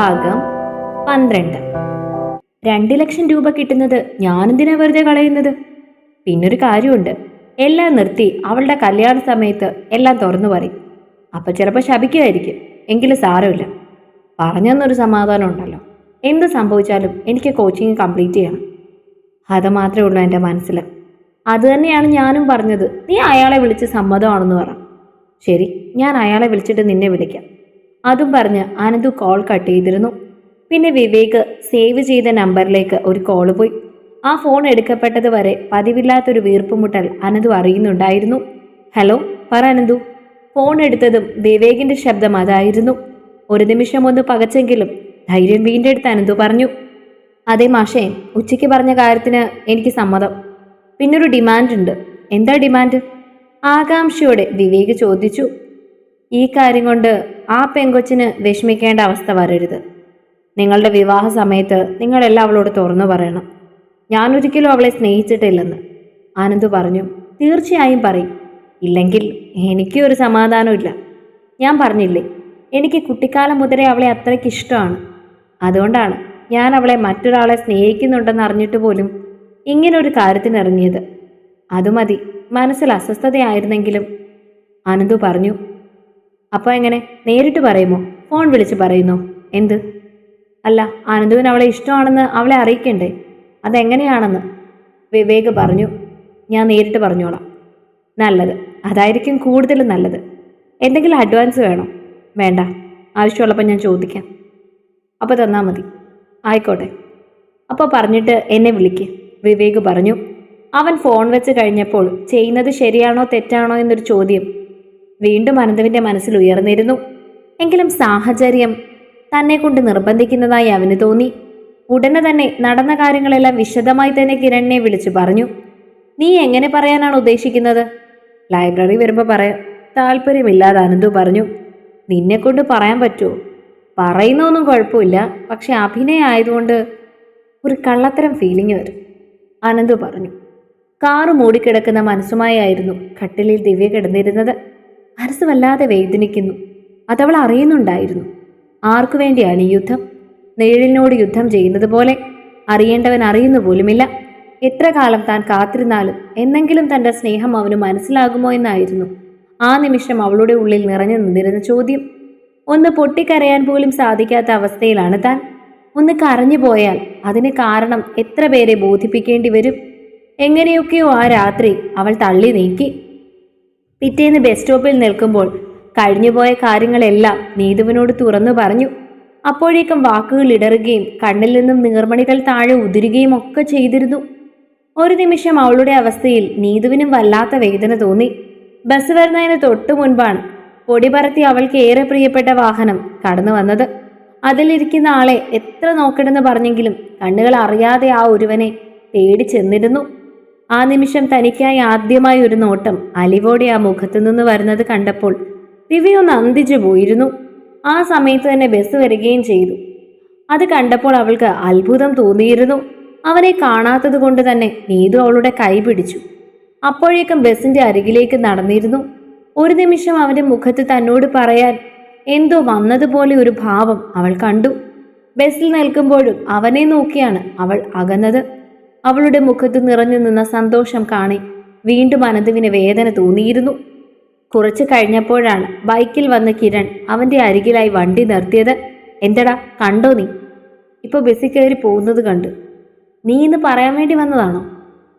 ഭാഗം 12. 2 ലക്ഷം രൂപ കിട്ടുന്നത് ഞാനെന്തിനാ വെറുതെ കളയുന്നത്? പിന്നൊരു കാര്യമുണ്ട്, എല്ലാം നിർത്തി അവളുടെ കല്യാണ സമയത്ത് എല്ലാം തുറന്നു പറയും. അപ്പം ചിലപ്പോൾ ശപിക്കുമായിരിക്കും, എങ്കിലും സാരമില്ല. പറഞ്ഞെന്നൊരു സമാധാനം ഉണ്ടല്ലോ. എന്ത് സംഭവിച്ചാലും എനിക്ക് കോച്ചിങ് കംപ്ലീറ്റ് ചെയ്യണം. അത് മാത്രമേ ഉള്ളൂ എൻ്റെ മനസ്സിൽ. അതുതന്നെയാണ് ഞാനും പറഞ്ഞത്. നീ അയാളെ വിളിച്ച് സമ്മതമാണെന്ന് പറ. ശരി, ഞാൻ അയാളെ വിളിച്ചിട്ട് നിന്നെ വിളിക്കാം. അതും പറഞ്ഞ് അനന്തു കോൾ കട്ട് ചെയ്തിരുന്നു. പിന്നെ വിവേക് സേവ് ചെയ്ത നമ്പറിലേക്ക് ഒരു കോള് പോയി. ആ ഫോൺ എടുക്കപ്പെട്ടത് വരെ പതിവില്ലാത്തൊരു വീർപ്പുമുട്ടൽ അനന്തു അറിയുന്നുണ്ടായിരുന്നു. ഹലോ, പറ അനന്തു. ഫോൺ എടുത്തതും വിവേകിന്റെ ശബ്ദം അതായിരുന്നു. ഒരു നിമിഷം ഒന്ന് പകച്ചെങ്കിലും ധൈര്യം വീണ്ടെടുത്ത് അനന്തു പറഞ്ഞു, അതെ മാഷേ, ഉച്ചയ്ക്ക് പറഞ്ഞ കാര്യത്തിന് എനിക്ക് സമ്മതം. പിന്നൊരു ഡിമാൻഡ് ഉണ്ട്. എന്താ ഡിമാൻഡ്? ആകാംക്ഷയോടെ വിവേക് ചോദിച്ചു. ഈ കാര്യം കൊണ്ട് ആ പെങ്കൊച്ചിന് വിഷമിക്കേണ്ട അവസ്ഥ വരരുത്. നിങ്ങളുടെ വിവാഹ സമയത്ത് നിങ്ങളെല്ലാം അവളോട് തുറന്നു പറയണം. ഞാനൊരിക്കലും അവളെ സ്നേഹിച്ചിട്ടില്ലെന്ന്. ആനന്ദ് പറഞ്ഞു. തീർച്ചയായും പറയും. ഇല്ലെങ്കിൽ എനിക്കും ഒരു സമാധാനമില്ല. ഞാൻ പറഞ്ഞില്ലേ, എനിക്ക് കുട്ടിക്കാലം മുതലേ അവളെ അത്രയ്ക്ക് ഇഷ്ടമാണ്. അതുകൊണ്ടാണ് ഞാൻ അവളെ മറ്റൊരാളെ സ്നേഹിക്കുന്നുണ്ടെന്ന് അറിഞ്ഞിട്ട് പോലും ഇങ്ങനൊരു കാര്യത്തിനിറങ്ങിയത്. അതുമതി, മനസ്സിൽ അസ്വസ്ഥതയായിരുന്നെങ്കിലും. അനന്തു പറഞ്ഞു. അപ്പോൾ എങ്ങനെ, നേരിട്ട് പറയുമോ? ഫോൺ വിളിച്ച് പറയുന്നോ? എന്ത്? അല്ല, അനന്തുവിന് അവളെ ഇഷ്ടമാണെന്ന് അവളെ അറിയിക്കണ്ടേ? അതെങ്ങനെയാണെന്ന്? വിവേക് പറഞ്ഞു. ഞാൻ നേരിട്ട് പറഞ്ഞോളാം. നല്ലത്, അതായിരിക്കും കൂടുതൽ നല്ലത്. എന്തെങ്കിലും അഡ്വാൻസ് വേണോ? വേണ്ട, ആവശ്യമുള്ളപ്പോൾ ഞാൻ ചോദിക്കാം. അപ്പോൾ തന്നാൽ മതി. ആയിക്കോട്ടെ, അപ്പോൾ പറഞ്ഞിട്ട് എന്നെ വിളിക്ക്, വിവേക് പറഞ്ഞു. അവൻ ഫോൺ വെച്ച് കഴിഞ്ഞപ്പോൾ ചെയ്യുന്നത് ശരിയാണോ തെറ്റാണോ എന്നൊരു ചോദ്യം വീണ്ടും അനന്തുവിൻ്റെ മനസ്സിൽ ഉയർന്നിരുന്നു. എങ്കിലും സാഹചര്യം തന്നെ കൊണ്ട് നിർബന്ധിക്കുന്നതായി അവന് തോന്നി. ഉടനെ തന്നെ നടന്ന കാര്യങ്ങളെല്ലാം വിശദമായി തന്നെ കിരണിനെ വിളിച്ചു പറഞ്ഞു. നീ എങ്ങനെ പറയാനാണ് ഉദ്ദേശിക്കുന്നത്? ലൈബ്രറി വരുമ്പോൾ പറയാം. താല്പര്യമില്ലാതെ അനന്തു പറഞ്ഞു. നിന്നെ കൊണ്ട് പറയാൻ പറ്റുമോ? പറയുന്നൊന്നും കുഴപ്പമില്ല, പക്ഷെ അഭിനയം ആയതുകൊണ്ട് ഒരു കള്ളത്തരം ഫീലിംഗ് വരും, അനന്തു പറഞ്ഞു. കാറ് മൂടിക്കിടക്കുന്ന മനസ്സുമായായിരുന്നു കട്ടിലിൽ ദിവ്യ കിടന്നിരുന്നത്. മനസ്സ് വല്ലാതെ വേദനിക്കുന്നു. അതവൾ അറിയുന്നുണ്ടായിരുന്നു. ആർക്കു വേണ്ടിയാണ് ഈ യുദ്ധം? നിഴലിനോട് യുദ്ധം ചെയ്യുന്നത് പോലെ. അറിയേണ്ടവൻ അറിയുന്നു പോലുമില്ല. എത്ര കാലം താൻ കാത്തിരുന്നാലും എന്നെങ്കിലും തൻ്റെ സ്നേഹം അവന് മനസ്സിലാകുമോ എന്നായിരുന്നു ആ നിമിഷം അവളുടെ ഉള്ളിൽ നിറഞ്ഞു നിന്നിരുന്ന ചോദ്യം. ഒന്ന് പൊട്ടിക്കരയാൻ പോലും സാധിക്കാത്ത അവസ്ഥയിലാണ് താൻ. ഒന്ന് കരഞ്ഞു പോയാൽ അതിന് കാരണം എത്ര പേരെ ബോധിപ്പിക്കേണ്ടി വരും? എങ്ങനെയൊക്കെയോ ആ രാത്രി അവൾ തള്ളി നീക്കി. പിറ്റേന്ന് ബസ് സ്റ്റോപ്പിൽ നിൽക്കുമ്പോൾ കഴിഞ്ഞുപോയ കാര്യങ്ങളെല്ലാം നീതുവിനോട് തുറന്നു പറഞ്ഞു. അപ്പോഴേക്കും വാക്കുകൾ ഇടറുകയും കണ്ണിൽ നിന്നും നീർമണികൾ താഴെ ഉതിരുകയും ഒക്കെ ചെയ്തിരുന്നു. ഒരു നിമിഷം അവളുടെ അവസ്ഥയിൽ നീതുവിനും വല്ലാത്ത വേദന തോന്നി. ബസ് വരുന്നതിന് തൊട്ടു മുൻപാണ് പൊടി പറത്തി അവൾക്ക് ഏറെ പ്രിയപ്പെട്ട വാഹനം കടന്നു വന്നത്. അതിലിരിക്കുന്ന ആളെ എത്ര നോക്കണമെന്ന് പറഞ്ഞെങ്കിലും കണ്ണുകൾ അറിയാതെ ആ ഒരുവനെ തേടി ചെന്നിരുന്നു. ആ നിമിഷം തനിക്കായി ആദ്യമായി ഒരു നോട്ടം അലിവോടെ ആ മുഖത്തു നിന്ന് വരുന്നത് കണ്ടപ്പോൾ ദിവ്യ ഒന്ന് അന്തിച്ചു പോയിരുന്നു. ആ സമയത്ത് തന്നെ ബസ് വരികയും ചെയ്തു. അത് കണ്ടപ്പോൾ അവൾക്ക് അത്ഭുതം തോന്നിയിരുന്നു. അവനെ കാണാത്തത് കൊണ്ട് തന്നെ നീതു അവളുടെ കൈ പിടിച്ചു. അപ്പോഴേക്കും ബസിന്റെ അരികിലേക്ക് നടന്നിരുന്നു. ഒരു നിമിഷം അവന്റെ മുഖത്ത് തന്നോട് പറയാൻ എന്തോ വന്നതുപോലെ ഒരു ഭാവം അവൾ കണ്ടു. ബസ്സിൽ നിൽക്കുമ്പോഴും അവനെ നോക്കിയാണ് അവൾ അകന്നത്. അവളുടെ മുഖത്ത് നിറഞ്ഞു നിന്ന സന്തോഷം കാണി വീണ്ടും അനന്തുവിന് വേദന തോന്നിയിരുന്നു. കുറച്ചു കഴിഞ്ഞപ്പോഴാണ് ബൈക്കിൽ വന്ന കിരൺ അവന്റെ അരികിലായി വണ്ടി നിർത്തിയത്. എന്തടാ, കണ്ടോ നീ? ഇപ്പോൾ ബസ്സിൽ കയറി പോകുന്നത് കണ്ട്. നീ ഇന്ന് പറയാൻ വേണ്ടി വന്നതാണോ?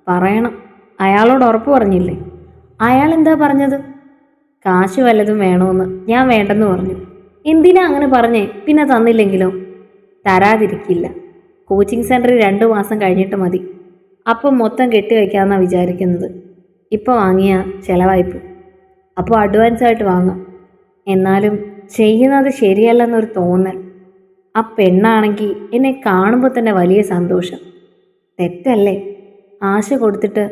പറയണം. അയാളോട് ഉറപ്പ് പറഞ്ഞില്ലേ? അയാൾ എന്താ പറഞ്ഞത്? കാശ് വല്ലതും വേണമെന്ന്. ഞാൻ വേണ്ടെന്ന് പറഞ്ഞു. എന്തിനാ അങ്ങനെ പറഞ്ഞേ? പിന്നെ തന്നില്ലെങ്കിലോ? തരാതിരിക്കില്ല. കോച്ചിങ് സെൻറ്റർ 2 മാസം കഴിഞ്ഞിട്ട് മതി. അപ്പം മൊത്തം കെട്ടിവെക്കാമെന്നാണ് വിചാരിക്കുന്നത്. ഇപ്പോൾ വാങ്ങിയ ചിലവായിപ്പ്. അപ്പോൾ അഡ്വാൻസ് ആയിട്ട് വാങ്ങാം. എന്നാലും ചെയ്യുന്നത് ശരിയല്ലെന്നൊരു തോന്നൽ. ആ പെണ്ണാണെങ്കിൽ എന്നെ കാണുമ്പോൾ തന്നെ വലിയ സന്തോഷം. തെറ്റല്ലേ? ആശ കൊടുത്തിട്ട്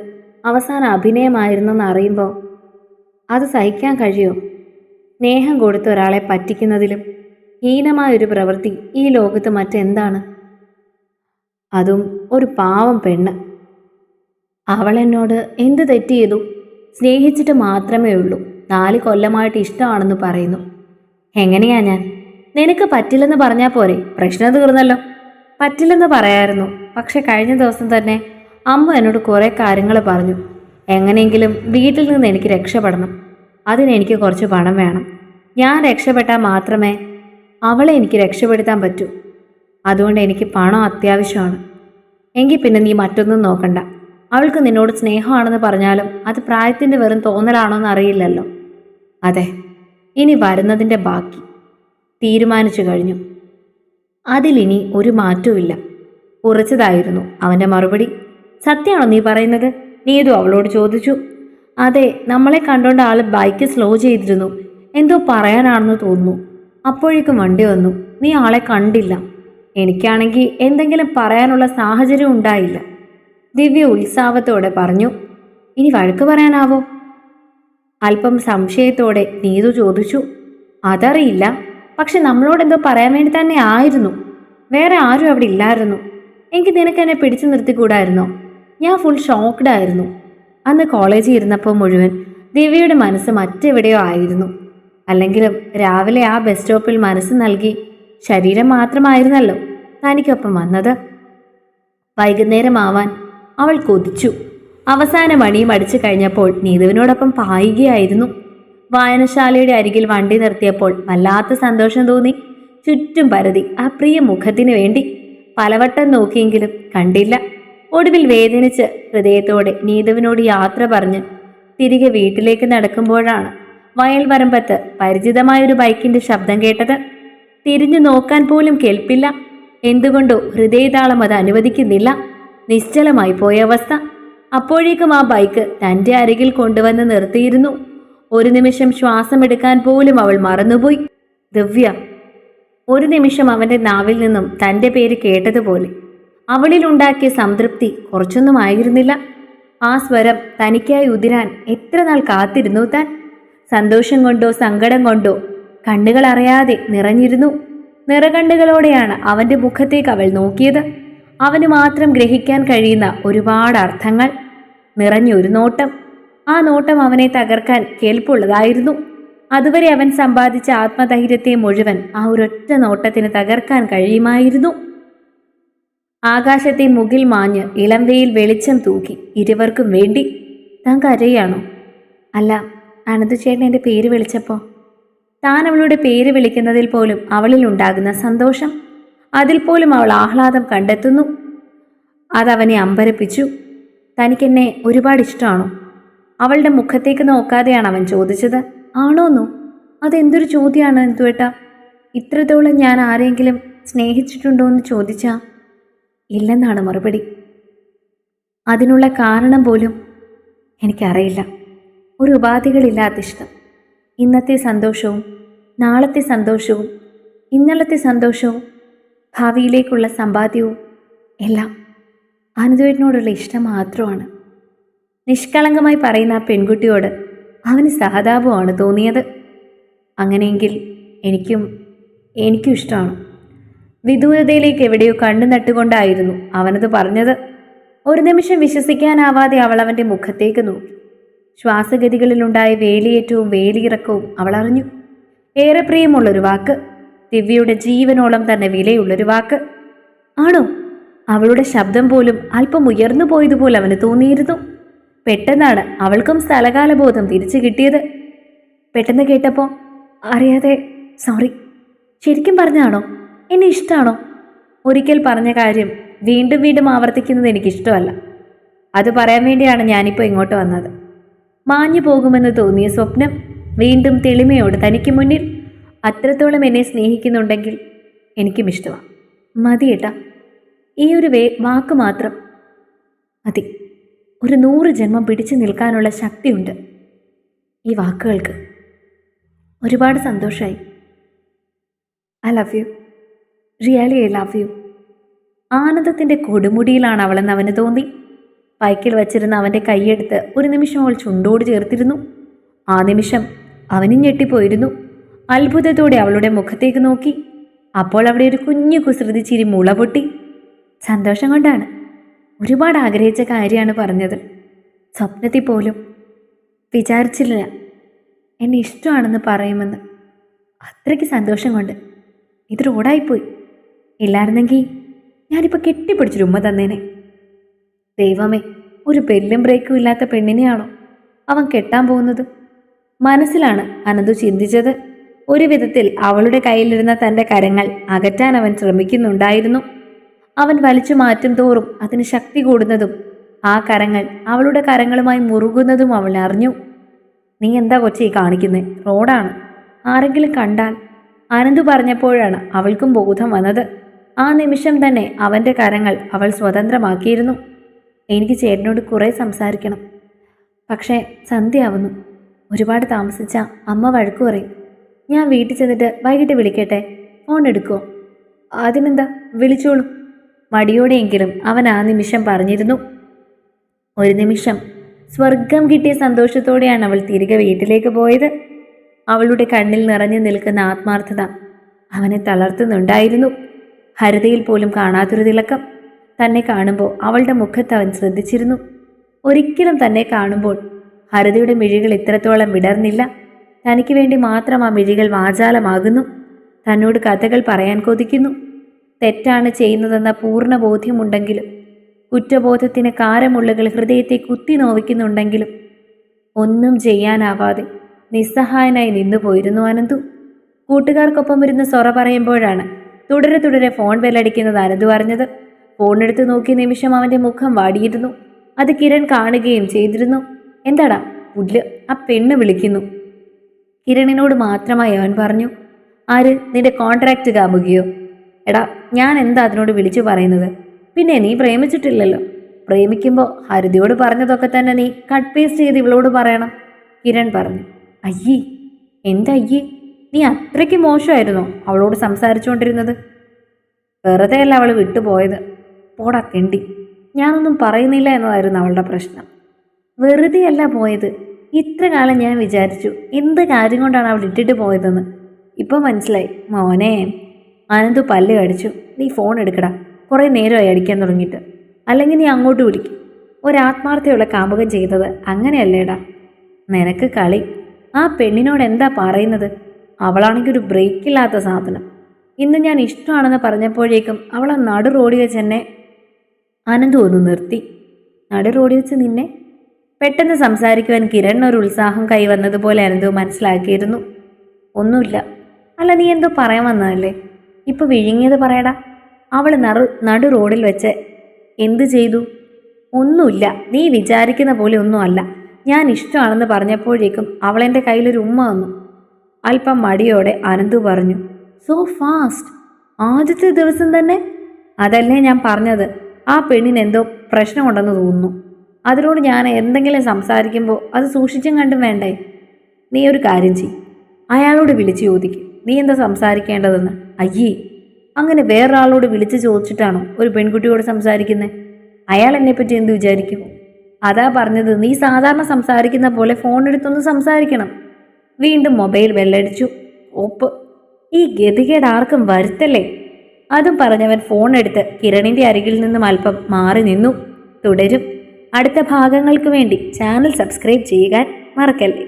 അവസാനം അഭിനയമായിരുന്നെന്ന് അറിയുമ്പോൾ അത് സഹിക്കാൻ കഴിയോ? സ്നേഹം കൊടുത്ത ഒരാളെ പറ്റിക്കുന്നതിലും ഹീനമായൊരു പ്രവൃത്തി ഈ ലോകത്ത് മറ്റെന്താണ്? അതും ഒരു പാവം പെണ്ണ്. അവൾ എന്നോട് എന്ത് തെറ്റ് ചെയ്തു? സ്നേഹിച്ചിട്ട് മാത്രമേ ഉള്ളൂ. 4 കൊല്ലമായിട്ട് ഇഷ്ടമാണെന്ന് പറയുന്നു. എങ്ങനെയാ ഞാൻ? നിനക്ക് പറ്റില്ലെന്ന് പറഞ്ഞാൽ പോരെ, പ്രശ്നം തീർന്നല്ലോ. പറ്റില്ലെന്ന് പറയായിരുന്നു. പക്ഷെ കഴിഞ്ഞ ദിവസം തന്നെ അമ്മ എന്നോട് കുറേ കാര്യങ്ങൾ പറഞ്ഞു. എങ്ങനെയെങ്കിലും വീട്ടിൽ നിന്ന് എനിക്ക് രക്ഷപ്പെടണം. അതിനെനിക്ക് കുറച്ച് പണം വേണം. ഞാൻ രക്ഷപ്പെട്ടാൽ മാത്രമേ അവളെ എനിക്ക് രക്ഷപ്പെടുത്താൻ പറ്റൂ. അതുകൊണ്ട് എനിക്ക് പണം അത്യാവശ്യമാണ്. എങ്കിൽ പിന്നെ നീ മറ്റൊന്നും നോക്കണ്ട. അവൾക്ക് നിന്നോട് സ്നേഹമാണെന്ന് പറഞ്ഞാലും അത് പ്രായത്തിൻ്റെ വെറും തോന്നലാണോ എന്ന് അറിയില്ലല്ലോ. അതെ, ഇനി വരുന്നതിൻ്റെ ബാക്കി തീരുമാനിച്ചു കഴിഞ്ഞു. അതിലിനി ഒരു മാറ്റവുമില്ല. ഉറച്ചതായിരുന്നു അവൻ്റെ മറുപടി. സത്യമാണോ നീ പറയുന്നത്? നീതു അവളോട് ചോദിച്ചു. അതെ, നമ്മളെ കണ്ടോണ്ട് ആൾ ബൈക്ക് സ്ലോ ചെയ്തിരുന്നു. എന്തോ പറയാനാണെന്ന് തോന്നുന്നു. അപ്പോഴേക്കും വണ്ടി വന്നു. നീ ആളെ കണ്ടില്ല. എനിക്കാണെങ്കിൽ എന്തെങ്കിലും പറയാനുള്ള സാഹചര്യം ഉണ്ടായില്ല. ദിവ്യ ഉത്സാഹത്തോടെ പറഞ്ഞു. ഇനി വഴക്ക് പറയാനാവോ? അല്പം സംശയത്തോടെ നീതു ചോദിച്ചു. അതറിയില്ല, പക്ഷെ നമ്മളോടെന്തോ പറയാൻ വേണ്ടി തന്നെ ആയിരുന്നു. വേറെ ആരും അവിടെ ഇല്ലായിരുന്നു. എനിക്ക് നിനക്ക് എന്നെ പിടിച്ചു നിർത്തിക്കൂടായിരുന്നോ? ഞാൻ ഫുൾ ഷോക്ക്ഡ് ആയിരുന്നു. അന്ന് കോളേജിൽ ഇരുന്നപ്പോൾ മുഴുവൻ ദിവ്യയുടെ മനസ്സ് മറ്റെവിടെയോ ആയിരുന്നു. അല്ലെങ്കിലും രാവിലെ ആ ബസ് സ്റ്റോപ്പിൽ മനസ്സ് നൽകി ശരീരം മാത്രമായിരുന്നല്ലോ തനിക്കൊപ്പം വന്നത്. വൈകുന്നേരമാവാൻ അവൾ കൊതിച്ചു. അവസാന മണിയും അടിച്ചു കഴിഞ്ഞപ്പോൾ നീതുവിനോടൊപ്പം പായുകയായിരുന്നു. വായനശാലയുടെ അരികിൽ വണ്ടി നിർത്തിയപ്പോൾ വല്ലാത്ത സന്തോഷം തോന്നി. ചുറ്റും പരതി ആ പ്രിയ മുഖത്തിന് വേണ്ടി പലവട്ടം നോക്കിയെങ്കിലും കണ്ടില്ല. ഒടുവിൽ വേദനിച്ച് ഹൃദയത്തോടെ നീതുവിനോട് യാത്ര പറഞ്ഞ് തിരികെ വീട്ടിലേക്ക് നടക്കുമ്പോഴാണ് വയൽ വരമ്പത്ത് പരിചിതമായൊരു ബൈക്കിന്റെ ശബ്ദം കേട്ടത്. തിരിഞ്ഞു നോക്കാൻ പോലും കേൾപ്പില്ല. എന്തുകൊണ്ടോ ഹൃദയതാളം അത് അനുവദിക്കുന്നില്ല. നിശ്ചലമായി പോയ അവസ്ഥ. അപ്പോഴേക്കും ആ ബൈക്ക് തൻ്റെ അരികിൽ കൊണ്ടുവന്ന് നിർത്തിയിരുന്നു. ഒരു നിമിഷം ശ്വാസമെടുക്കാൻ പോലും അവൾ മറന്നുപോയി. ദിവ്യ. ഒരു നിമിഷം അവൻ്റെ നാവിൽ നിന്നും തൻ്റെ പേര് കേട്ടതുപോലെ അവളിലുണ്ടാക്കിയ സംതൃപ്തി കുറച്ചൊന്നും ആയിരുന്നില്ല. ആ സ്വരം തനിക്കായി ഉതിരാൻ എത്ര നാൾ കാത്തിരുന്നു താൻ. സന്തോഷം കൊണ്ടോ സങ്കടം കൊണ്ടോ കണ്ണുകൾ അറിയാതെ നിറഞ്ഞിരുന്നു. നിറകണ്ണുകളോടെയാണ് അവൻ്റെ മുഖത്തേക്ക് അവൾ നോക്കിയത്. അവന് മാത്രം ഗ്രഹിക്കാൻ കഴിയുന്ന ഒരുപാട് അർത്ഥങ്ങൾ നിറഞ്ഞൊരു നോട്ടം. ആ നോട്ടം അവനെ തകർക്കാൻ കേൾപ്പുള്ളതായിരുന്നു. അതുവരെ അവൻ സമ്പാദിച്ച ആത്മധൈര്യത്തെ മുഴുവൻ ആ ഒരൊറ്റ നോട്ടത്തിന് തകർക്കാൻ കഴിയുമായിരുന്നു. ആകാശത്തെ മുകിൽ മാഞ്ഞ് ഇളംവെയിൽ വെളിച്ചം തൂക്കി ഇരുവർക്കും വേണ്ടി. താൻ കരയാണോ? അല്ല, അനന്തുചേട്ടൻ എൻ്റെ പേര് വിളിച്ചപ്പോൾ. താൻ അവളുടെ പേര് വിളിക്കുന്നതിൽ പോലും അവളിൽ ഉണ്ടാകുന്ന സന്തോഷം, അതിൽ പോലും അവൾ ആഹ്ലാദം കണ്ടെത്തുന്നു. അതവനെ അമ്പരപ്പിച്ചു. തനിക്കെന്നെ ഒരുപാട് ഇഷ്ടമാണോ? അവളുടെ മുഖത്തേക്ക് നോക്കാതെയാണ് അവൻ ചോദിച്ചത്. ആണോന്നോ? അതെന്തൊരു ചോദ്യമാണ് എന്തുവേട്ടാ. ഇത്രത്തോളം ഞാൻ ആരെങ്കിലും സ്നേഹിച്ചിട്ടുണ്ടോ എന്ന് ചോദിച്ചാ ഇല്ലെന്നാണ് മറുപടി. അതിനുള്ള കാരണം പോലും എനിക്കറിയില്ല. ഒരു ഉപാധികളില്ലാത്ത ഇഷ്ടം. ഇന്നത്തെ സന്തോഷവും നാളത്തെ സന്തോഷവും ഇന്നലത്തെ സന്തോഷവും ഭാവിയിലേക്കുള്ള സമ്പാദ്യവും എല്ലാം അനന്തുവേട്ടനോടുള്ള ഇഷ്ടം മാത്രമാണ്. നിഷ്കളങ്കമായി പറയുന്ന ആ പെൺകുട്ടിയോട് അവന് സഹതാപമാണ് തോന്നിയത്. അങ്ങനെയെങ്കിൽ എനിക്കും ഇഷ്ടമാണ്. വിദൂരതയിലേക്ക് എവിടെയോ കണ്ണു നട്ടുകൊണ്ടായിരുന്നു അവനത് പറഞ്ഞത്. ഒരു നിമിഷം വിശ്വസിക്കാനാവാതെ അവൾ അവൻ്റെ മുഖത്തേക്ക് നോക്കി. ശ്വാസഗതികളിലുണ്ടായ വേലിയേറ്റവും വേലിയിറക്കവും അവൾ അറിഞ്ഞു. ഏറെ പ്രിയമുള്ളൊരു വാക്ക്, ദിവ്യയുടെ ജീവനോളം തന്നെ വിലയുള്ളൊരു വാക്ക്. ആണോ? അവളുടെ ശബ്ദം പോലും അല്പം ഉയർന്നു പോയതുപോലെ അവന് തോന്നിയിരുന്നു. പെട്ടെന്നാണ് അവൾക്കും സ്ഥലകാലബോധം തിരിച്ചു കിട്ടിയത്. പെട്ടെന്ന് കേട്ടപ്പോൾ അറിയാതെ സോറി. ശരിക്കും പറഞ്ഞാണോ? എന്നെ ഇഷ്ടമാണോ? ഒരിക്കൽ പറഞ്ഞ കാര്യം വീണ്ടും വീണ്ടും ആവർത്തിക്കുന്നത് എനിക്കിഷ്ടമല്ല. അത് പറയാൻ വേണ്ടിയാണ് ഞാനിപ്പോൾ ഇങ്ങോട്ട് വന്നത്. മാഞ്ഞു പോകുമെന്ന് തോന്നിയ സ്വപ്നം വീണ്ടും തെളിമയോട് തനിക്ക് മുന്നിൽ. അത്രത്തോളം എന്നെ സ്നേഹിക്കുന്നുണ്ടെങ്കിൽ എനിക്കും ഇഷ്ടമാണ്. മതി ഏട്ടാ, ഈ ഒരു വാക്ക് മാത്രം മതി. ഒരു 100 ജന്മം പിടിച്ചു നിൽക്കാനുള്ള ശക്തിയുണ്ട് ഈ വാക്കുകൾക്ക്. ഒരുപാട് സന്തോഷമായി. I love you. Really I love you. ആനന്ദത്തിൻ്റെ കൊടുമുടിയിലാണ് അവളെന്ന് അവന് തോന്നി. ബൈക്കിൽ വച്ചിരുന്ന അവൻ്റെ കൈയെടുത്ത് ഒരു നിമിഷം അവൾ ചുണ്ടോട് ചേർത്തിരുന്നു. ആ നിമിഷം അവനും ഞെട്ടിപ്പോയിരുന്നു. അത്ഭുതത്തോടെ അവളുടെ മുഖത്തേക്ക് നോക്കി. അപ്പോൾ അവിടെ ഒരു കുഞ്ഞു കുസൃതി ചിരി മുളപൊട്ടി. സന്തോഷം കൊണ്ടാണ്. ഒരുപാട് ആഗ്രഹിച്ച കാര്യമാണ് പറഞ്ഞത്. സ്വപ്നത്തിൽ പോലും വിചാരിച്ചില്ല എന്നെ ഇഷ്ടമാണെന്ന് പറയുമെന്ന്. അത്രയ്ക്ക് സന്തോഷം കൊണ്ട്. ഇത് റോഡായിപ്പോയി. ഇല്ലായിരുന്നെങ്കിൽ ഞാനിപ്പോൾ കെട്ടിപ്പിടിച്ചൊരു ഉമ്മ തന്നേനെ. ദൈവമേ, ഒരു ബെല്ലും ബ്രേക്കും ഇല്ലാത്ത പെണ്ണിനെയാണോ അവൻ കെട്ടാൻ പോകുന്നത്? മനസ്സിലാണ് അനന്തു ചിന്തിച്ചത്. ഒരു വിധത്തിൽ അവളുടെ കയ്യിലിരുന്ന തൻ്റെ കരങ്ങൾ അകറ്റാൻ അവൻ ശ്രമിക്കുന്നുണ്ടായിരുന്നു. അവൻ വലിച്ചു മാറ്റും തോറും അതിന് ശക്തി കൂടുന്നതും ആ കരങ്ങൾ അവളുടെ കരങ്ങളുമായി മുറുകുന്നതും അവൾ അറിഞ്ഞു. നീ എന്താ കൊച്ചി കാണിക്കുന്നേ? റോഡാണ്, ആരെങ്കിലും കണ്ടാൽ. അനന്തു പറഞ്ഞപ്പോഴാണ് അവൾക്കും ബോധം വന്നത്. ആ നിമിഷം തന്നെ അവൻ്റെ കരങ്ങൾ അവൾ സ്വതന്ത്രമാക്കിയിരുന്നു. എനിക്ക് ചേട്ടനോട് കുറേ സംസാരിക്കണം, പക്ഷേ സന്ധ്യയാവുന്നു. ഒരുപാട് താമസിച്ച അമ്മ വഴക്കു പറയും. ഞാൻ വീട്ടിൽ ചെന്നിട്ട് വൈകിട്ട് വിളിക്കട്ടെ? ഫോൺ എടുക്കുമോ? അതിനെന്താ, വിളിച്ചോളൂ. മടിയോടെയെങ്കിലും അവൻ ആ നിമിഷം പറഞ്ഞിരുന്നു. ഒരു നിമിഷം സ്വർഗം കിട്ടിയ സന്തോഷത്തോടെയാണ് അവൾ തിരികെ വീട്ടിലേക്ക് പോയത്. അവളുടെ കണ്ണിൽ നിറഞ്ഞു നിൽക്കുന്ന ആത്മാർത്ഥത അവനെ തളർത്തുന്നുണ്ടായിരുന്നു. ഹരിതയിൽ പോലും കാണാത്തൊരു തിളക്കം. തന്നെ കാണുമ്പോൾ അവളുടെ മുഖത്ത് അവൻ ശ്രദ്ധിച്ചിരുന്നു. ഒരിക്കലും തന്നെ കാണുമ്പോൾ ഹരിതയുടെ മിഴികൾ ഇത്രത്തോളം വിടർന്നില്ല. തനിക്ക് വേണ്ടി മാത്രം ആ മിഴികൾ വാചാലമാകുന്നു. തന്നോട് കഥകൾ പറയാൻ കൊതിക്കുന്നു. തെറ്റാണ് ചെയ്യുന്നതെന്ന പൂർണ്ണ ബോധ്യമുണ്ടെങ്കിലും, കുറ്റബോധത്തിന് കാരമുള്ളുകൾ ഹൃദയത്തെ കുത്തി നോവിക്കുന്നുണ്ടെങ്കിലും ഒന്നും ചെയ്യാനാവാതെ നിസ്സഹായനായി നിന്നുപോയിരുന്നു അനന്തു. കൂട്ടുകാർക്കൊപ്പം ഇരുന്ന് സൊറ പറയുമ്പോഴാണ് തുടരെ തുടരെ ഫോൺ ബെല്ലടിക്കുന്നത് അനന്തു അറിഞ്ഞത്. ഫോണെടുത്ത് നോക്കിയ നിമിഷം അവൻ്റെ മുഖം വാടിയിരുന്നു. അത് കിരൺ കാണുകയും ചെയ്തിരുന്നു. എന്താടാ പുല്ല്, ആ പെണ്ണ് വിളിക്കുന്നു. കിരണിനോട് മാത്രമായി അവൻ പറഞ്ഞു. ആര്? നിന്റെ കോൺട്രാക്റ്റ് കാമുകിയോ? എടാ, ഞാൻ എന്താ അതിനോട് വിളിച്ചു പറയുന്നത്? പിന്നെ നീ പ്രേമിച്ചിട്ടില്ലല്ലോ. പ്രേമിക്കുമ്പോൾ ഹരിതയോട് പറഞ്ഞതൊക്കെ തന്നെ നീ കട്ട് പേസ്റ്റ് ചെയ്ത് ഇവളോട് പറയണം, കിരൺ പറഞ്ഞു. അയ്യേ, എന്താ അയ്യേ? നീ അത്രയ്ക്ക് മോശമായിരുന്നോ അവളോട് സംസാരിച്ചുകൊണ്ടിരുന്നത്? വെറുതെ അല്ല അവൾ വിട്ടുപോയത്. പോടാ തെണ്ടി, ഞാനൊന്നും പറയുന്നില്ല എന്നതായിരുന്നു അവളുടെ പ്രശ്നം. വെറുതെ അല്ല പോയത്. ഇത്ര കാലം ഞാൻ വിചാരിച്ചു എന്ത് കാര്യം കൊണ്ടാണ് അവൾ ഇട്ടിട്ട് പോയതെന്ന്. ഇപ്പോൾ മനസ്സിലായി മോനെ. അനന്തു പല്ല് കടിച്ചു. നീ ഫോൺ എടുക്കടാ, കുറേ നേരമായി അടിക്കാൻ തുടങ്ങിയിട്ട്. അല്ലെങ്കിൽ നീ അങ്ങോട്ട് വിളിക്കും. ഒരാത്മാർത്ഥയുള്ള കാമുകം ചെയ്തത് അങ്ങനെയല്ലേടാ. നിനക്ക് കളി. ആ പെണ്ണിനോട് എന്താ പറയുന്നത്? അവളാണെങ്കിൽ ഒരു ബ്രേക്കില്ലാത്ത സാധനം. ഇന്ന് ഞാൻ ഇഷ്ടമാണെന്ന് പറഞ്ഞപ്പോഴേക്കും അവൾ ആ നടു റോഡി വെച്ച് എന്നെ. അനന്തു ഒന്ന് നിർത്തി. നടു റോഡി വെച്ച് നിന്നെ? പെട്ടെന്ന് സംസാരിക്കുവാൻ കിരണിനൊരു ഉത്സാഹം കൈവന്നതുപോലെ അനന്തു മനസ്സിലാക്കിയിരുന്നു. ഒന്നുമില്ല. അല്ല, നീ എന്തോ പറയാൻ വന്നതല്ലേ? ഇപ്പോൾ വിഴുങ്ങിയത് പറയടാ. അവൾ നടു റോഡിൽ വെച്ച് എന്ത് ചെയ്തു? ഒന്നുമില്ല, നീ വിചാരിക്കുന്ന പോലെ ഒന്നുമല്ല. ഞാൻ ഇഷ്ടമാണെന്ന് പറഞ്ഞപ്പോഴേക്കും അവളെൻ്റെ കയ്യിലൊരു ഉമ്മ വന്നു. അല്പം മടിയോടെ അനന്തു പറഞ്ഞു. സോ ഫാസ്റ്റ്, ആദ്യത്തെ ദിവസം തന്നെ? അതല്ലേ ഞാൻ പറഞ്ഞത്. ആ പെണ്ണിന് എന്തോ പ്രശ്നമുണ്ടെന്ന് തോന്നുന്നു. അതിനോട് ഞാൻ എന്തെങ്കിലും സംസാരിക്കുമ്പോൾ അത് സൂക്ഷിച്ചും കണ്ടും വേണ്ടേ? നീ ഒരു കാര്യം ചെയ്യും, അയാളോട് വിളിച്ച് ചോദിക്കും നീ എന്താ സംസാരിക്കേണ്ടതെന്ന്. അയ്യേ, അങ്ങനെ വേറൊരാളോട് വിളിച്ച് ചോദിച്ചിട്ടാണോ ഒരു പെൺകുട്ടിയോട് സംസാരിക്കുന്നത്? അയാൾ എന്നെപ്പറ്റി എന്ത് വിചാരിക്കും? അതാ പറഞ്ഞത്, നീ സാധാരണ സംസാരിക്കുന്ന പോലെ ഫോൺ എടുത്തൊന്ന് സംസാരിക്കണം. വീണ്ടും മൊബൈൽ ബെല്ലടിച്ചു. ഓപ്പ്, ഈ ഗതികേട് ആർക്കും വരുത്തല്ലേ. അതും പറഞ്ഞവൻ ഫോൺ എടുത്ത് കിരണിൻ്റെ അരികിൽ നിന്നും അല്പം മാറി നിന്നു. തുടരും. അടുത്ത ഭാഗങ്ങൾക്ക് വേണ്ടി ചാനൽ സബ്സ്ക്രൈബ് ചെയ്യുക മറക്കല്ലേ.